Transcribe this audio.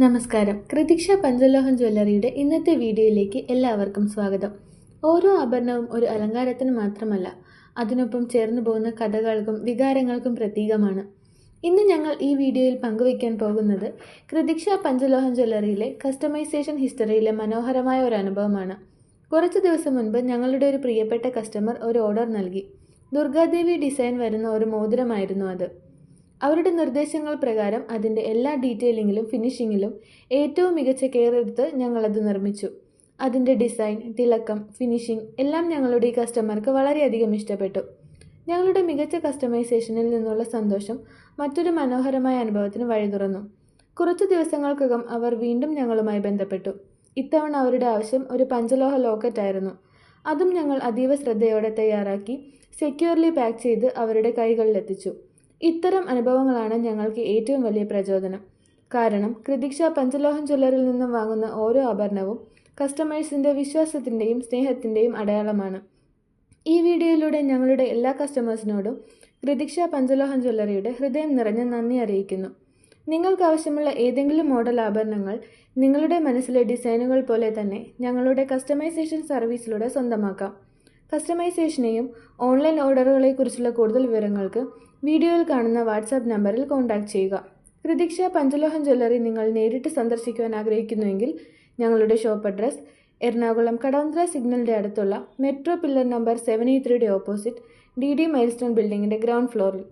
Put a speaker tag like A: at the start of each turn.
A: നമസ്കാരം. കൃതിക്ഷ പഞ്ചലോഹം ജ്വല്ലറിയുടെ ഇന്നത്തെ വീഡിയോയിലേക്ക് എല്ലാവർക്കും സ്വാഗതം. ഓരോ ആഭരണവും ഒരു അലങ്കാരത്തിന് മാത്രമല്ല, അതിനൊപ്പം ചേർന്നു പോകുന്ന കഥകൾക്കും വികാരങ്ങൾക്കും പ്രതീകമാണ്. ഇന്ന് ഞങ്ങൾ ഈ വീഡിയോയിൽ പങ്കുവയ്ക്കാൻ പോകുന്നത് കൃതിക്ഷ പഞ്ചലോഹം ജ്വല്ലറിയിലെ കസ്റ്റമൈസേഷൻ ഹിസ്റ്ററിയിലെ മനോഹരമായ ഒരു അനുഭവമാണ്. കുറച്ച് ദിവസം മുൻപ് ഞങ്ങളുടെ ഒരു പ്രിയപ്പെട്ട കസ്റ്റമർ ഒരു ഓർഡർ നൽകി. ദുർഗാദേവി ഡിസൈൻ വരുന്ന ഒരു മോതിരമായിരുന്നു അത്. അവരുടെ നിർദ്ദേശങ്ങൾ പ്രകാരം അതിൻ്റെ എല്ലാ ഡീറ്റെയിലിങ്ങിലും ഫിനിഷിങ്ങിലും ഏറ്റവും മികച്ച കെയർ എടുത്ത് ഞങ്ങളത് നിർമ്മിച്ചു. അതിൻ്റെ ഡിസൈൻ, തിളക്കം, ഫിനിഷിംഗ് എല്ലാം ഞങ്ങളുടെ ഈ കസ്റ്റമർക്ക് വളരെയധികം ഇഷ്ടപ്പെട്ടു. ഞങ്ങളുടെ മികച്ച കസ്റ്റമൈസേഷനിൽ നിന്നുള്ള സന്തോഷം മറ്റൊരു മനോഹരമായ അനുഭവത്തിന് വഴി തുറന്നു. കുറച്ചു ദിവസങ്ങൾക്കകം അവർ വീണ്ടും ഞങ്ങളുമായി ബന്ധപ്പെട്ടു. ഇത്തവണ അവരുടെ ആവശ്യം ഒരു പഞ്ചലോഹ ലോക്കറ്റ് ആയിരുന്നു. അതും ഞങ്ങൾ അതീവ ശ്രദ്ധയോടെ തയ്യാറാക്കി സെക്യൂർലി പാക്ക് ചെയ്ത് അവരുടെ കൈകളിലെത്തിച്ചു. ഇത്തരം അനുഭവങ്ങളാണ് ഞങ്ങൾക്ക് ഏറ്റവും വലിയ പ്രചോദനം. കാരണം കൃതിക്ഷ പഞ്ചലോഹം ജ്വല്ലറിയിൽ നിന്നും വാങ്ങുന്ന ഓരോ ആഭരണവും കസ്റ്റമേഴ്സിൻ്റെ വിശ്വാസത്തിൻ്റെയും സ്നേഹത്തിൻ്റെയും അടയാളമാണ്. ഈ വീഡിയോയിലൂടെ ഞങ്ങളുടെ എല്ലാ കസ്റ്റമേഴ്സിനോടും കൃതിക്ഷ പഞ്ചലോഹം ജ്വല്ലറിയുടെ ഹൃദയം നിറഞ്ഞ നന്ദി അറിയിക്കുന്നു. നിങ്ങൾക്ക് ആവശ്യമുള്ള ഏതെങ്കിലും മോഡൽ ആഭരണങ്ങൾ നിങ്ങളുടെ മനസ്സിലെ ഡിസൈനുകൾ പോലെ തന്നെ ഞങ്ങളുടെ കസ്റ്റമൈസേഷൻ സർവീസിലൂടെ സ്വന്തമാക്കാം. കസ്റ്റമൈസേഷനെയും ഓൺലൈൻ ഓർഡറുകളെക്കുറിച്ചുള്ള കൂടുതൽ വിവരങ്ങൾക്ക് വീഡിയോയിൽ കാണുന്ന വാട്സാപ്പ് നമ്പറിൽ കോൺടാക്റ്റ് ചെയ്യുക. കൃതിക്ഷ പഞ്ചലോഹം ജ്വല്ലറി നിങ്ങൾ നേരിട്ട് സന്ദർശിക്കുവാൻ ആഗ്രഹിക്കുന്നുവെങ്കിൽ ഞങ്ങളുടെ ഷോപ്പ് അഡ്രസ് എറണാകുളം കടവന്ത്ര സിഗ്നലിൻ്റെ അടുത്തുള്ള metro pillar number 783 opposite DD milestone ബിൽഡിങ്ങിൻ്റെ ഗ്രൗണ്ട് ഫ്ലോറിൽ.